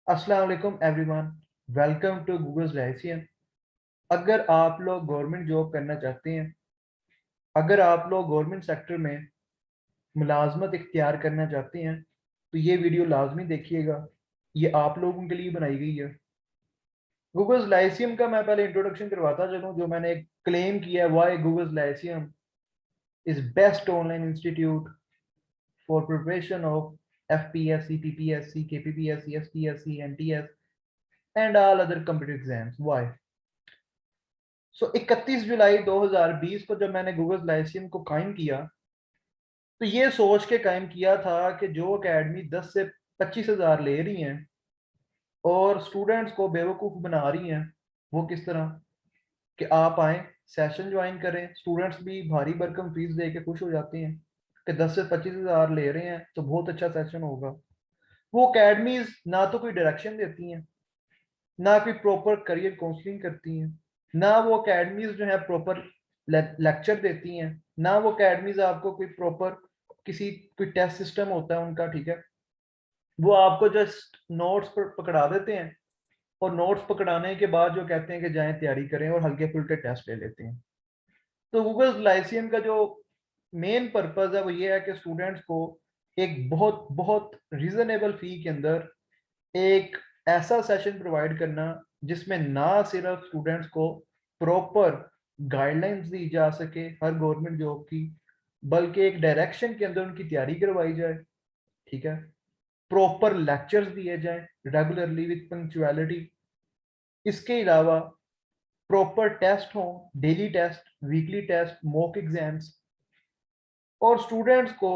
अस्सलाम वालेकुम everyone, welcome to Google's लाइसियन। अगर आप लोग गवर्नमेंट जॉब करना चाहते हैं, अगर आप लोग गवर्नमेंट सेक्टर में मुलाजमत इख्तियार करना चाहते हैं, तो ये वीडियो लाजमी देखिएगा। ये आप लोगों के लिए बनाई गई है। गूगल्स लाइसियम का मैं पहले इंट्रोडक्शन करवाता चलूँ, जो मैंने क्लेम किया है। Why Google's lyceum is best online institute for preparation of FPSC, PPSC, KPPSC, SPSC, NTS and all other competitive exams. Why? 31 जुलाई 2020 को जब मैंने गूगल लाइसियम को कायम किया, तो ये सोच के कायम किया था कि जो एकेडमी 10 से 25 हज़ार ले रही हैं और स्टूडेंट्स को बेवकूफ़ बना रही हैं, वो किस तरह कि आप आए, सेशन ज्वाइन करें। स्टूडेंट्स भी भारी भरकम फीस दे के खुश हो जाते हैं कि 10 से 25 हज़ार ले रहे हैं तो बहुत अच्छा सेशन होगा। वो अकेडमीज ना तो कोई डायरेक्शन देती हैं, ना कोई प्रॉपर करियर काउंसलिंग करती हैं, ना वो अकेडमीज जो है प्रॉपर लेक्चर देती हैं, ना वो अकेडमीज आपको कोई प्रॉपर किसी कोई टेस्ट सिस्टम होता है उनका, ठीक है। वो आपको जस्ट नोट्स पर पकड़ा देते हैं और नोट्स पकड़ाने के बाद जो कहते हैं कि जाएं तैयारी करें और हल्के फुल्के टेस्ट ले लेते हैं। तो गूगल लाइसियम का जो मेन पर्पज है वो ये है कि स्टूडेंट्स को एक बहुत बहुत रीजनेबल फी के अंदर एक ऐसा सेशन प्रोवाइड करना जिसमें ना सिर्फ स्टूडेंट्स को प्रॉपर गाइडलाइंस दी जा सके हर गवर्नमेंट जॉब की, बल्कि एक डायरेक्शन के अंदर उनकी तैयारी करवाई जाए, ठीक है। प्रॉपर लेक्चर्स दिए जाएं रेगुलरली विद पंक्चुअलिटी। इसके अलावा प्रॉपर टेस्ट हों, daily test, weekly test, mock exams, और स्टूडेंट्स को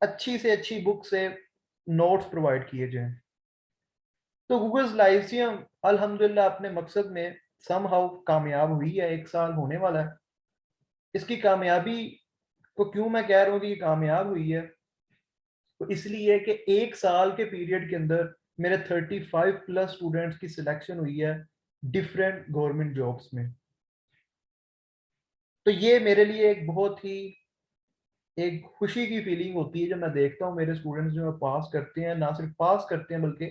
अच्छी से अच्छी बुक से नोट्स प्रोवाइड किए जाएं। तो गूगल लाइसियम अल्हम्दुलिल्लाह अपने मकसद में समहाउ कामयाब हुई है। 1 साल होने वाला है। इसकी कामयाबी को क्यों मैं कह रहा हूँ कि ये कामयाब हुई है, तो इसलिए कि 1 साल के पीरियड के अंदर मेरे 35 प्लस स्टूडेंट्स की सिलेक्शन हुई है डिफरेंट गवर्नमेंट जॉब्स में। तो ये मेरे लिए एक बहुत ही एक खुशी की फीलिंग होती है जब मैं देखता हूँ मेरे स्टूडेंट्स जो पास करते हैं, ना सिर्फ पास करते हैं बल्कि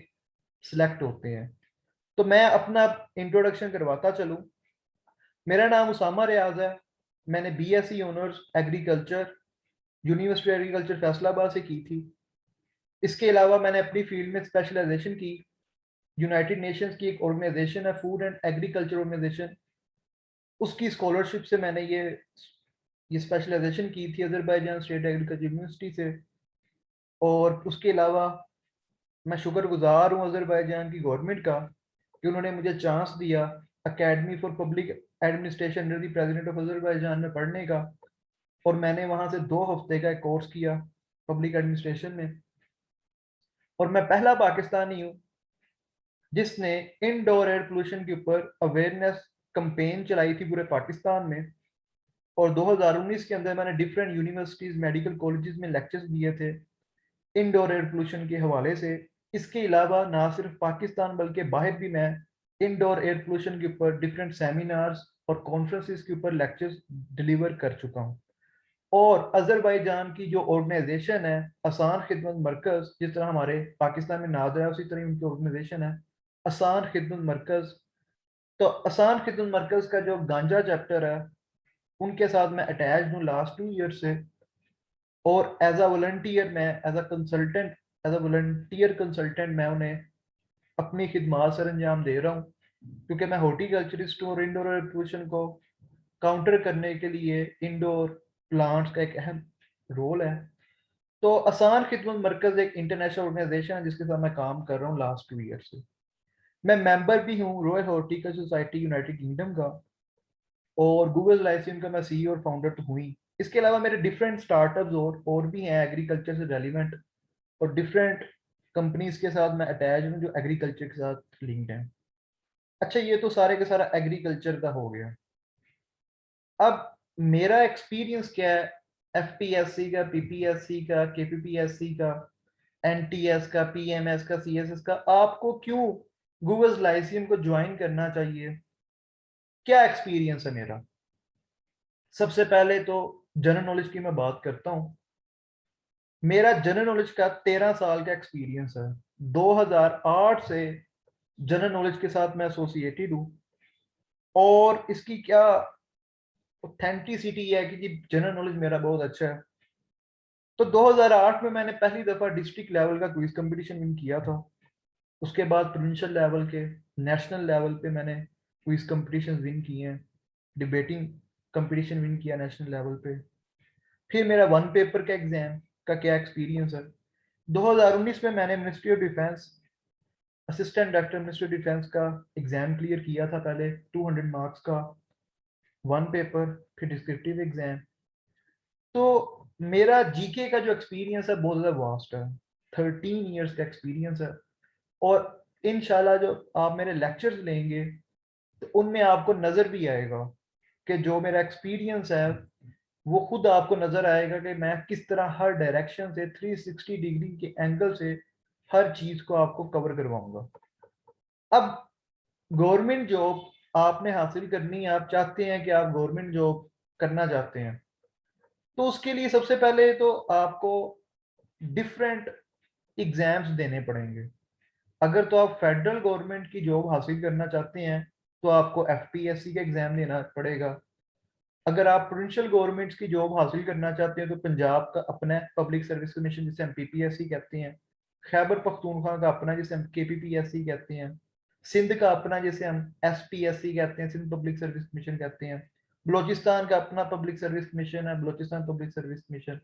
सिलेक्ट होते हैं। तो मैं अपना इंट्रोडक्शन करवाता चलूँ। मेरा नाम उसामा रियाज है। मैंने BSc honours agriculture university agriculture Faisalabad से की थी। इसके अलावा मैंने अपनी फील्ड में स्पेशलाइजेशन की। यूनाइटेड नेशंस की एक ऑर्गेनाइजेशन है, फूड एंड एग्रीकल्चर ऑर्गेनाइजेशन, उसकी स्कॉलरशिप से मैंने ये स्पेशलाइजेशन की थी अजरबैजान स्टेट एग्रीकल्चर यूनिवर्सिटी से। और उसके अलावा मैं शुक्रगुजार हूँ अजरबैजान की गवर्नमेंट का कि उन्होंने मुझे चांस दिया academy for public administration under the president of Azerbaijan में पढ़ने का। और मैंने वहां से 2 हफ्ते का एक कोर्स किया पब्लिक एडमिनिस्ट्रेशन में। और मैं पहला पाकिस्तानी हूँ जिसने इनडोर एयर पोल्यूशन के ऊपर अवेयरनेस कंपेन चलाई थी पूरे पाकिस्तान में। और 2019 के अंदर मैंने डिफरेंट यूनिवर्सिटीज मेडिकल कॉलेजेस में लेक्चर्स दिए थे इंडोर एयर पोल्यूशन के हवाले से। इसके अलावा ना सिर्फ पाकिस्तान बल्कि बाहर भी मैं इंडोर एयर पोल्यूशन के ऊपर डिफरेंट सेमिनार्स और कॉन्फ्रेंसिस के ऊपर लेक्चर्स डिलीवर कर चुका हूँ। और अजरबैजान की जो ऑर्गेनाइजेशन है आसान खिदमत मरकज, जिस तरह हमारे पाकिस्तान में नादरा है उसी तरह उनकी ऑर्गेनाइजेशन है आसान खिदमत मरकज। तो आसान खिदमत मरकज का जो गांजा चैप्टर है उनके साथ मैं अटैच हूँ लास्ट 2 ईयर से। और एज अ वॉलंटियर मैं एज अ वॉलंटियर कंसल्टेंट मैं उन्हें अपनी खिदमात सर अंजाम दे रहा हूँ, क्योंकि मैं हॉर्टिकल्चरिस्ट हूँ और इंडोर एयर पोल्यूशन को काउंटर करने के लिए इंडोर प्लांट्स का एक अहम रोल है। तो आसान खिदमत मरकज एक इंटरनेशनल ऑर्गेनाइजेशन है जिसके साथ मैं काम कर रहा हूँ लास्ट 2 ईयर से। मैं मेंबर भी हूँ royal horticulture society United kingdom का। और गूगल लाइसियम का मैं CEO और फाउंडर तो हुई। इसके अलावा मेरे डिफरेंट स्टार्टअप्स और भी हैं एग्रीकल्चर से रेलिवेंट, और डिफरेंट कंपनीज के साथ मैं अटैच हूँ जो एग्रीकल्चर के साथ लिंक्ड हैं। अच्छा, ये तो सारे का सारा एग्रीकल्चर का हो गया। अब मेरा एक्सपीरियंस क्या है FPSC का, PPSC का, KPPSC का, NTS का, PMS का, CSS का। आपको क्यों गूगल लाइसियम को ज्वाइन करना चाहिए, क्या एक्सपीरियंस है मेरा। सबसे पहले तो जनरल नॉलेज की मैं बात करता हूँ। मेरा जनरल नॉलेज का 13 साल का एक्सपीरियंस है। 2008 से जनरल नॉलेज के साथ मैं एसोसिएटेड हूँ। और इसकी क्या ऑथेंटिसिटी है कि जी जनरल नॉलेज मेरा बहुत अच्छा है। तो 2008 में मैंने पहली दफा डिस्ट्रिक्ट लेवल का क्विज कंपटीशन विन किया था। उसके बाद प्रोविंशियल लेवल के, नेशनल लेवल पे मैंने क्विज कंपटीशन विन किए हैं। डिबेटिंग कंपटीशन विन किया नेशनल लेवल पे। फिर मेरा वन पेपर का एग्जाम का क्या एक्सपीरियंस है। 2019 में मैंने ministry of defence, assistant director ministry of defence का एग्जाम क्लियर किया था। पहले 200 मार्क्स का वन पेपर, फिर डिस्क्रिप्टिव एग्जाम। तो मेरा जीके का जो एक्सपीरियंस है बहुत ज़्यादा वास्ट है। 13 ईयर्स का एक्सपीरियंस है। और इंशाल्लाह जो आप मेरे लेक्चर्स लेंगे तो उनमें आपको नज़र भी आएगा कि जो मेरा एक्सपीरियंस है वो खुद आपको नज़र आएगा कि मैं किस तरह हर डायरेक्शन से 360 डिग्री के एंगल से हर चीज़ को आपको कवर करवाऊंगा। अब गवर्नमेंट जॉब आपने हासिल करनी है, आप चाहते हैं कि आप गवर्नमेंट जॉब करना चाहते हैं, तो उसके लिए सबसे पहले तो आपको डिफरेंट एग्जाम्स देने पड़ेंगे। अगर तो आप फेडरल गवर्नमेंट की जॉब हासिल करना चाहते हैं तो आपको एफपीएससी का एग्जाम देना पड़ेगा। अगर आप प्रोविंशियल गवर्नमेंट्स की जॉब हासिल करना चाहते हैं तो पंजाब का अपना पब्लिक सर्विस कमीशन जिसे हम पीपीएससी कहते हैं, खैबर पख्तूनख्वा का अपना जिसे हम केपीपीएससी कहते हैं, सिंध का अपना जिसे हम एसपीएससी कहते हैं, सिंध पब्लिक सर्विस कमीशन कहते हैं, बलोचिस्तान का अपना पब्लिक सर्विस कमीशन है, बलोचिस्तान पब्लिक सर्विस कमीशन।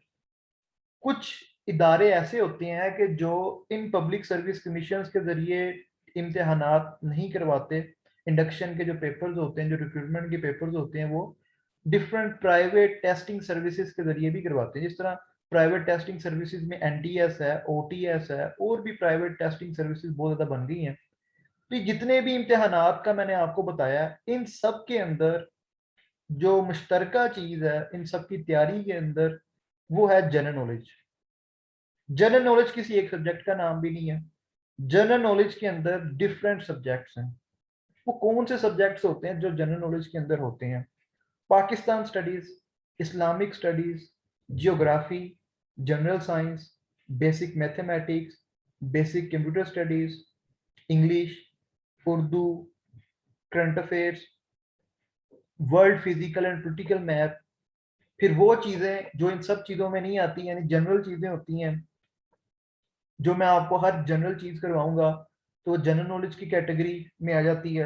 कुछ इदारे ऐसे होते हैं कि जो इन पब्लिक सर्विस कमीशन के जरिए इम्तिहानात नहीं करवाते। इंडक्शन के जो पेपर्स होते हैं, जो रिक्रूटमेंट के पेपर्स होते हैं, वो डिफरेंट प्राइवेट टेस्टिंग सर्विसेज के जरिए भी करवाते हैं। जिस तरह प्राइवेट टेस्टिंग सर्विसेज में एनटीएस है, ओटीएस है, और भी प्राइवेट टेस्टिंग सर्विसेज बहुत ज़्यादा बन गई हैं। तो ये जितने भी इम्तिहानात का मैंने आपको बताया, इन सब के अंदर जो मुश्तरका चीज़ है इन सब की तैयारी के अंदर, वो है जनरल नॉलेज। जनरल नॉलेज किसी एक सब्जेक्ट का नाम भी नहीं है। जनरल नॉलेज के अंदर डिफरेंट सब्जेक्ट्स हैं। वो कौन से सब्जेक्ट्स होते हैं जो जनरल नॉलेज के अंदर होते हैं? Pakistan studies, Islamic studies, geography, general science, basic mathematics, basic computer studies, English, Urdu, current affairs, world physical and practical math. फिर वो चीज़ें जो इन सब चीज़ों में नहीं आती, यानी जनरल चीज़ें होती हैं, जो मैं आपको हर जनरल चीज़ करवाऊंगा, तो जनरल नॉलेज की कैटेगरी में आ जाती है।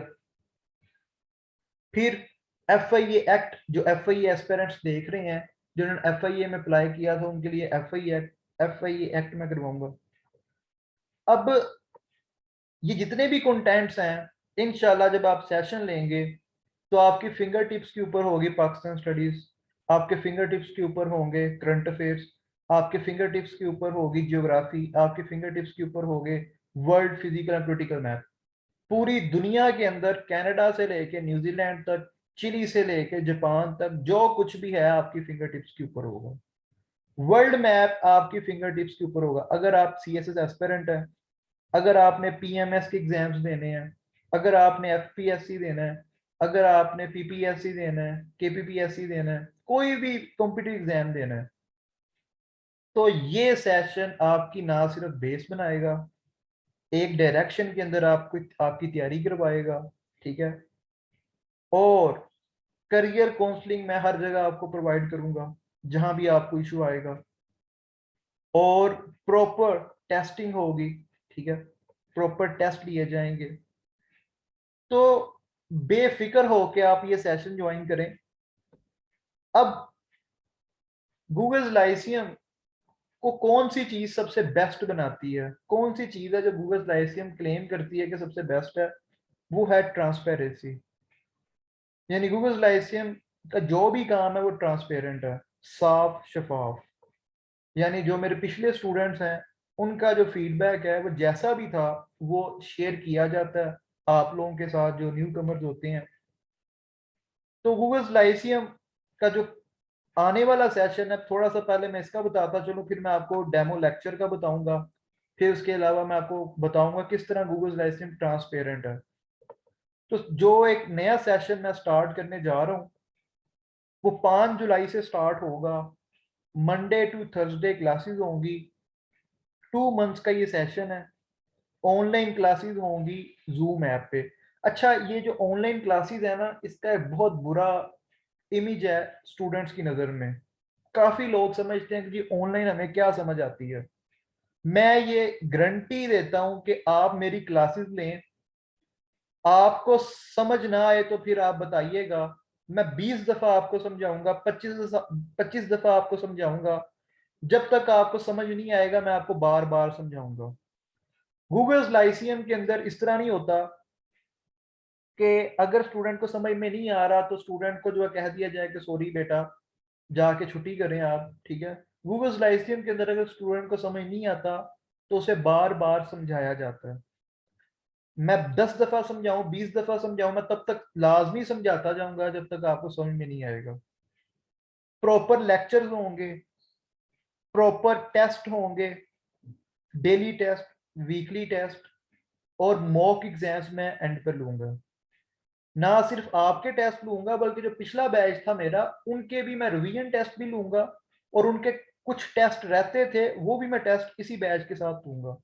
फिर एफ आई ए एक्ट, जो एफ आई एस्पेरेंट्स देख रहे हैं, जिन्होंने एफ आई ए में अप्लाई किया था, उनके लिए एफ आई ए एक्ट में करवाऊंगा। अब ये जितने भी कंटेंट्स हैं, इंशाल्लाह जब आप सेशन लेंगे तो आपकी फिंगर टिप्स के ऊपर होगी पाकिस्तान स्टडीज, आपके फिंगर टिप्स के ऊपर होंगे करंट अफेयर्स, आपके फिंगर टिप्स के ऊपर होगी जियोग्राफी, आपके फिंगर टिप्स के ऊपर होंगे world physical and political math. पूरी दुनिया के अंदर कनाडा से लेके न्यूजीलैंड तक, चिली से लेके जापान तक, जो कुछ भी है आपकी फिंगर टिप्स के ऊपर होगा। वर्ल्ड मैप आपकी फिंगर टिप्स के ऊपर होगा। अगर आप सी एस एस एस्पेरेंट है, अगर आपने पीएमएस के एग्जाम्स देने हैं, अगर आपने एफपीएससी देना है, अगर आपने पीपीएससी देना है, केपीपीएससी देना है, कोई भी कॉम्पिटिटिव एग्जाम देना है, तो ये सेशन आपकी ना सिर्फ बेस बनाएगा, एक डायरेक्शन के अंदर आपको आपकी तैयारी करवाएगा। ठीक है। और करियर काउंसलिंग मैं हर जगह आपको प्रोवाइड करूंगा जहां भी आपको इशू आएगा। और प्रॉपर टेस्टिंग होगी। ठीक है। प्रॉपर टेस्ट लिए जाएंगे। तो बेफिक्र हो के आप ये सेशन ज्वाइन करें। अब गूगल लाइसियम को कौन सी चीज सबसे बेस्ट बनाती है, कौन सी चीज है जो गूगल लाइसियम क्लेम करती है कि सबसे बेस्ट है? वो है ट्रांसपेरेंसी। यानी गूगल लाइसियम का जो भी काम है वो ट्रांसपेरेंट है, साफ शफाफ। यानी जो मेरे पिछले स्टूडेंट्स हैं उनका जो फीडबैक है वो जैसा भी था वो शेयर किया जाता है आप लोगों के साथ जो न्यू कमर्स होते हैं। तो गूगल लाइसियम का जो आने वाला सेशन है, थोड़ा सा पहले मैं इसका बताता चलूं, फिर मैं आपको डेमो लेक्चर का बताऊंगा। फिर उसके अलावा मैं आपको बताऊंगा किस तरह गूगल लाइसेंस ट्रांसपेरेंट है। तो जो एक नया सेशन मैं स्टार्ट करने जा रहा हूँ वो 5 जुलाई से स्टार्ट होगा। मंडे टू थर्सडे क्लासेस होंगी, 2 मंथ्स का ये सेशन है। ऑनलाइन क्लासेस होंगी जूम ऐप पे। अच्छा, ये जो ऑनलाइन क्लासेस है ना, इसका एक बहुत बुरा इमेज है स्टूडेंट्स की नज़र में। काफ़ी लोग समझते हैं कि जी ऑनलाइन हमें क्या समझ आती है। मैं ये गारंटी देता हूं कि आप मेरी क्लासेस लें, आपको समझ ना आए तो फिर आप बताइएगा। मैं 20 दफा आपको समझाऊंगा, 25 दफा आपको समझाऊंगा, जब तक आपको समझ नहीं आएगा मैं आपको बार बार समझाऊंगा। गूगल लाइसियम के अंदर इस तरह नहीं होता कि अगर स्टूडेंट को समझ में नहीं आ रहा तो स्टूडेंट को जो है कह दिया जाए कि सॉरी बेटा, जाके छुट्टी करें आप, ठीक है। गूगल लाइसियम के अंदर अगर स्टूडेंट को समझ नहीं आता तो उसे बार बार समझाया जाता है। मैं 10 दफा समझाऊं, 20 दफा समझाऊं, मैं तब तक लाजमी समझाता जाऊंगा जब तक आपको समझ में नहीं आएगा। प्रॉपर लेक्चर्स होंगे, प्रॉपर टेस्ट होंगे, डेली टेस्ट, वीकली टेस्ट, और मॉक एग्जाम्स में एंड पर लूंगा। ना सिर्फ आपके टेस्ट लूंगा बल्कि जो पिछला बैच था मेरा उनके भी मैं रिवीजन टेस्ट भी लूंगा, और उनके कुछ टेस्ट रहते थे वो भी मैं टेस्ट इसी बैच के साथ लूंगा।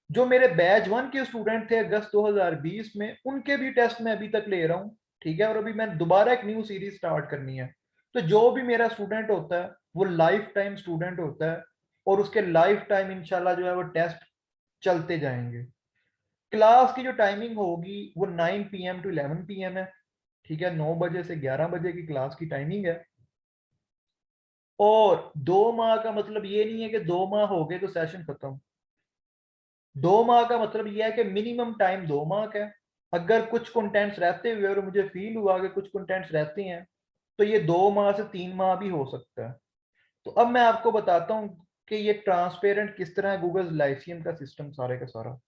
जो मेरे बैच 1 के स्टूडेंट थे अगस्त 2020 में, उनके भी टेस्ट मैं अभी तक ले रहा हूँ, ठीक है। और अभी मैं दोबारा एक न्यू सीरीज स्टार्ट करनी है। तो जो भी मेरा स्टूडेंट होता है वो लाइफ टाइम स्टूडेंट होता है, और उसके लाइफ टाइम इंशाल्लाह जो है वो टेस्ट चलते जाएंगे। क्लास की जो टाइमिंग होगी वो 9 PM to 11 PM है, ठीक है। 9 बजे से 11 बजे की क्लास की टाइमिंग है। और 2 माह का मतलब ये नहीं है कि 2 माह हो गए तो सेशन खत्म। 2 माह का मतलब यह है कि मिनिमम टाइम 2 माह का है। अगर कुछ कंटेंट्स रहते हुए और मुझे फील हुआ कि कुछ कंटेंट्स रहते हैं तो ये 2 माह से 3 माह भी हो सकता है। तो अब मैं आपको बताता हूँ कि ये ट्रांसपेरेंट किस तरह है गूगल लाइसियम का सिस्टम सारे का सारा।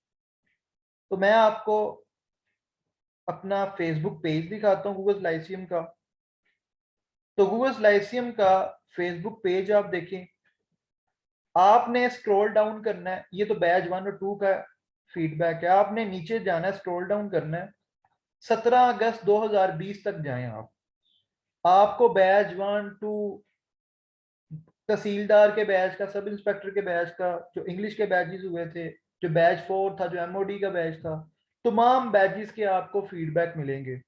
तो मैं आपको अपना फेसबुक पेज दिखाता हूँ गूगल लाइसियम का। तो गूगल लाइसियम का फेसबुक पेज आप देखें, आपने स्क्रॉल डाउन करना है। ये तो बैच 1 और 2 का फीडबैक है। आपने नीचे जाना है, स्क्रॉल डाउन करना है, 17 अगस्त 2020 तक जाएं आप। आपको बैच 1 2, तहसीलदार के बैच का, सब इंस्पेक्टर के बैच का, जो इंग्लिश के बैचेस हुए थे, जो बैच 4 था, जो एमओडी का बैच था, तमाम बैचेस के आपको फीडबैक मिलेंगे।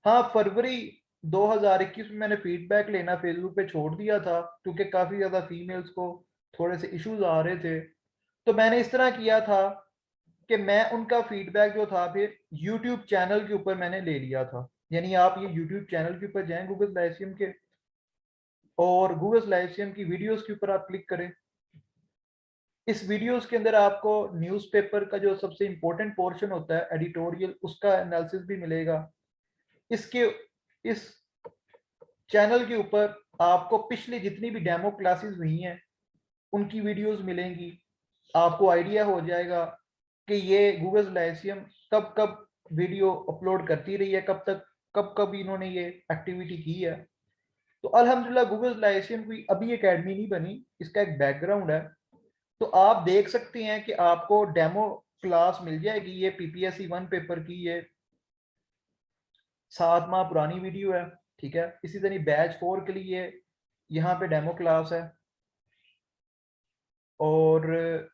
हाँ, फरवरी 2021 में मैंने फीडबैक लेना फेसबुक पे छोड़ दिया था क्योंकि काफ़ी ज़्यादा फीमेल्स को थोड़े से इश्यूज आ रहे थे। तो मैंने इस तरह किया था कि मैं उनका फीडबैक जो था फिर यूट्यूब चैनल के ऊपर मैंने ले लिया था। यानी आप ये यूट्यूब चैनल के ऊपर जाएं गूगल लाइसियम के, और गूगल लाइसियम की वीडियोस के ऊपर आप क्लिक करें। इस वीडियोस के अंदर आपको न्यूज़पेपर का जो सबसे इंपॉर्टेंट पोर्शन होता है एडिटोरियल, उसका एनालिसिस भी मिलेगा। इसके इस चैनल के ऊपर आपको पिछली जितनी भी डेमो क्लासेस हुई हैं उनकी वीडियोस मिलेंगी। आपको आइडिया हो जाएगा कि ये गूगल लाइसियम कब कब वीडियो अपलोड करती रही है, कब कब इन्होंने ये एक्टिविटी की है। तो अल्हम्दुलिल्लाह गूगल लाइसियम कोई अभी एकेडमी नहीं बनी, इसका एक बैकग्राउंड है। तो आप देख सकते हैं कि आपको डेमो क्लास मिल जाएगी। ये पीपीएससी 1 पेपर की ये 7 माह पुरानी वीडियो है, ठीक है। इसी तरह बैच 4 के लिए यहाँ पे डेमो क्लास है, और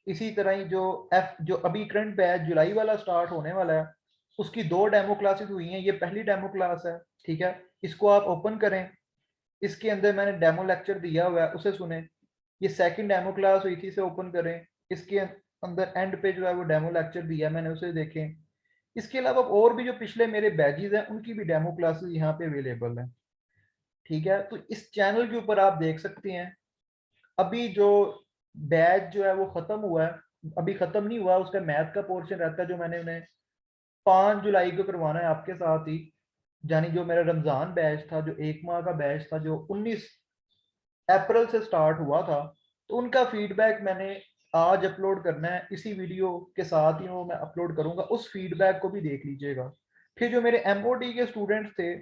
इसी तरह ही जो अभी करंट बैच जुलाई वाला स्टार्ट होने वाला है उसकी 2 डेमो क्लासेस हुई हैं। ये पहली डेमो क्लास है, ठीक है। इसको आप ओपन करें, इसके अंदर मैंने डेमो लेक्चर दिया हुआ है, उसे सुने। ये सेकंड डेमो क्लास हुई थी, इसे ओपन करें, इसके अंदर एंड पे जो है वो डेमो लेक्चर दिया है, मैंने उसे देखें। इसके अलावा और भी जो पिछले मेरे बैचेस हैं उनकी भी डेमो क्लासेस यहाँ पे अवेलेबल हैं, ठीक है। तो इस चैनल के ऊपर आप देख सकते हैं अभी जो बैच जो है वो खत्म हुआ है, अभी खत्म नहीं हुआ, उसका मैथ का पोर्शन रहता है जो मैंने उन्हें 5 जुलाई को करवाना है आपके साथ ही। यानी जो मेरा रमजान बैच था, जो 1 माह का बैच था, जो 19 अप्रैल से स्टार्ट हुआ था, तो उनका फीडबैक मैंने आज अपलोड करना है। इसी वीडियो के साथ ही वो मैं अपलोड करूंगा, उस फीडबैक को भी देख लीजिएगा। फिर जो मेरे एमओडी के स्टूडेंट्स थे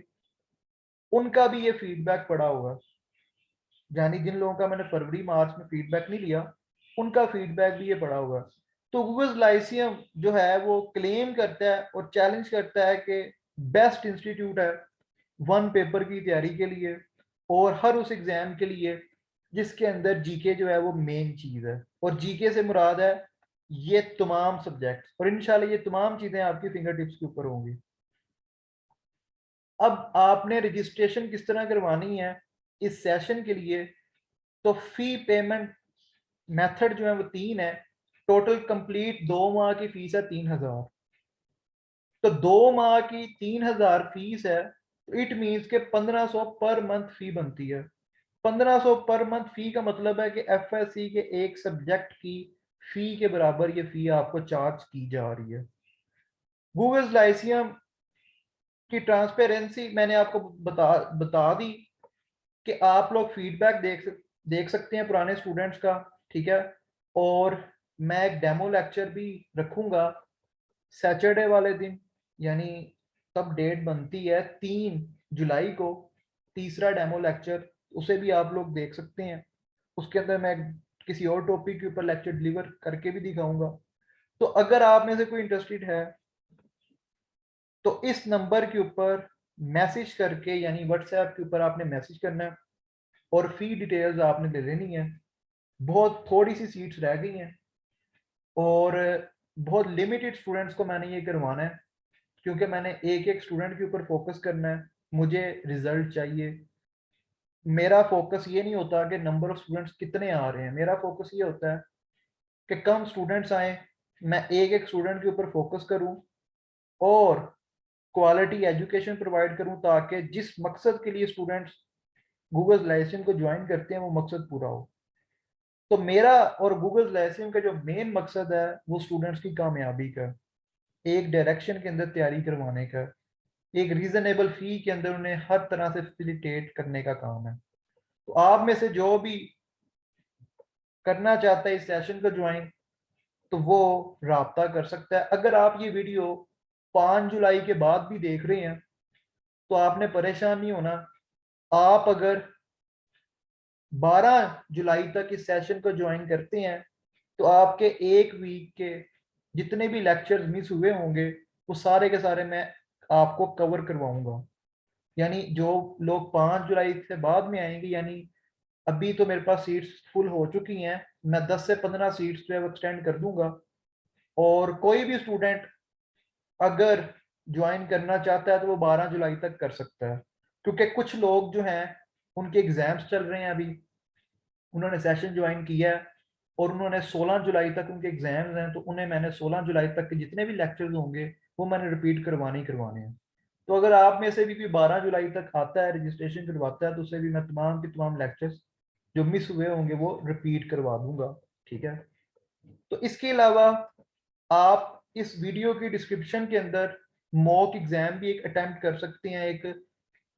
उनका भी ये फीडबैक पड़ा होगा, यानी जिन लोगों का मैंने फरवरी मार्च में फीडबैक नहीं लिया उनका फीडबैक भी ये पड़ा होगा। तो गूगल लाइसियम जो है वो क्लेम करता है और चैलेंज करता है कि बेस्ट इंस्टीट्यूट है 1 पेपर की तैयारी के लिए। और हर उस एग्जाम के लिए जिसके अंदर जीके जो है वो मेन चीज है, और जीके से मुराद है ये तमाम सब्जेक्ट्स, और इंशाल्लाह ये तमाम चीजें आपकी फिंगर टिप्स के ऊपर होंगी। अब आपने रजिस्ट्रेशन किस तरह करवानी है इस सेशन के लिए, तो फी पेमेंट मेथड जो है वो 3 है। टोटल कंप्लीट 2 माह की फीस है 3,000। तो 2 माह की 3,000 फीस है, तो इट मीन्स के 1,500 पर मंथ फी बनती है। 1,500 पर मंथ फी का मतलब है कि एफएससी के एक सब्जेक्ट की फी के बराबर ये फी आपको चार्ज की जा रही है। गूगल लाइसियम की ट्रांसपेरेंसी मैंने आपको बता दी कि आप लोग फीडबैक देख सकते हैं पुराने स्टूडेंट्स का, ठीक है। और मैं एक डेमो लेक्चर भी रखूंगा सैटरडे वाले दिन, यानी तब डेट बनती है 3 जुलाई को, तीसरा डेमो लेक्चर, उसे भी आप लोग देख सकते हैं। उसके अंदर मैं किसी और टॉपिक के ऊपर लेक्चर डिलीवर करके भी दिखाऊंगा। तो अगर आप में से कोई इंटरेस्टेड है तो इस नंबर के ऊपर मैसेज करके, यानी व्हाट्सएप के ऊपर आपने मैसेज करना है और फी डिटेल्स आपने ले लेनी है। बहुत थोड़ी सी सीट्स रह गई हैं और बहुत लिमिटेड स्टूडेंट्स को मैंने ये करवाना है, क्योंकि मैंने एक एक स्टूडेंट के ऊपर फोकस करना है, मुझे रिजल्ट चाहिए। मेरा फोकस ये नहीं होता कि नंबर ऑफ स्टूडेंट्स कितने आ रहे हैं, मेरा फोकस ये होता है कि कम स्टूडेंट्स आए, मैं एक एक स्टूडेंट के ऊपर फोकस करूं और क्वालिटी एजुकेशन प्रोवाइड करूं, ताकि जिस मकसद के लिए स्टूडेंट्स गूगल लाइसेंस को ज्वाइन करते हैं वो मकसद पूरा हो। तो मेरा और गूगल लाइसेंस का जो मेन मकसद है वो स्टूडेंट्स की कामयाबी का, एक डायरेक्शन के अंदर तैयारी करवाने का, एक रीजनेबल फी के अंदर उन्हें हर तरह से फैसिलिटेट करने का काम है। तो आप में से जो भी करना चाहता है इस सेशन को ज्वाइन, तो वो राब्ता कर सकता है। अगर आप ये वीडियो 5 जुलाई के बाद भी देख रहे हैं तो आपने परेशान नहीं होना। आप अगर 12 जुलाई तक इस सेशन को ज्वाइन करते हैं तो आपके एक वीक के जितने भी लेक्चर्स मिस हुए होंगे वो सारे के सारे मैं आपको कवर करवाऊंगा। यानी जो लोग 5 जुलाई से बाद में आएंगे, यानी अभी तो मेरे पास सीट्स फुल हो चुकी हैं, मैं 10 से 15 सीट्स जो है वो एक्सटेंड कर दूंगा। और कोई भी स्टूडेंट अगर ज्वाइन करना चाहता है तो वो 12 जुलाई तक कर सकता है, क्योंकि कुछ लोग जो हैं उनके एग्जाम्स चल रहे हैं अभी, उन्होंने सेशन ज्वाइन किया है और उन्होंने 16 जुलाई तक उनके एग्जाम्स हैं, तो उन्हें मैंने 16 जुलाई तक के जितने भी लेक्चर्स होंगे वो मैंने रिपीट करवाने ही करवाने हैं। तो अगर आप में से भी कोई 12 जुलाई तक आता है रजिस्ट्रेशन करवाता है तो उससे भी मैं तमाम के तमाम लेक्चर्स जो मिस हुए होंगे वो रिपीट करवा दूंगा, ठीक है। तो इसके अलावा आप इस वीडियो की डिस्क्रिप्शन के अंदर मॉक एग्जाम भी एक अटेम्प्ट कर सकते हैं। एक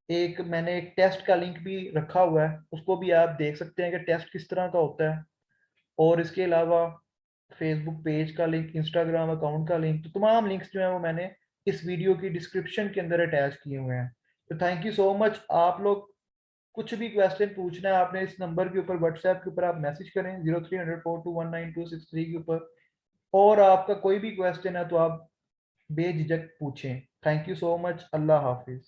एक मैंने एक टेस्ट का लिंक भी रखा हुआ है, उसको भी आप देख सकते हैं कि टेस्ट किस तरह का होता है। और इसके अलावा फेसबुक पेज का लिंक, इंस्टाग्राम अकाउंट का लिंक, तो तमाम लिंक्स जो है वो मैंने इस वीडियो की डिस्क्रिप्शन के अंदर अटैच किए हुए हैं। तो थैंक यू सो मच। आप लोग कुछ भी क्वेश्चन पूछना है आपने इस नंबर के ऊपर, व्हाट्सएप के ऊपर आप मैसेज करें 030042192263 के ऊपर। और आपका कोई भी क्वेश्चन है तो आप बेझिझक पूछें। Thank you so much. Allah Hafiz.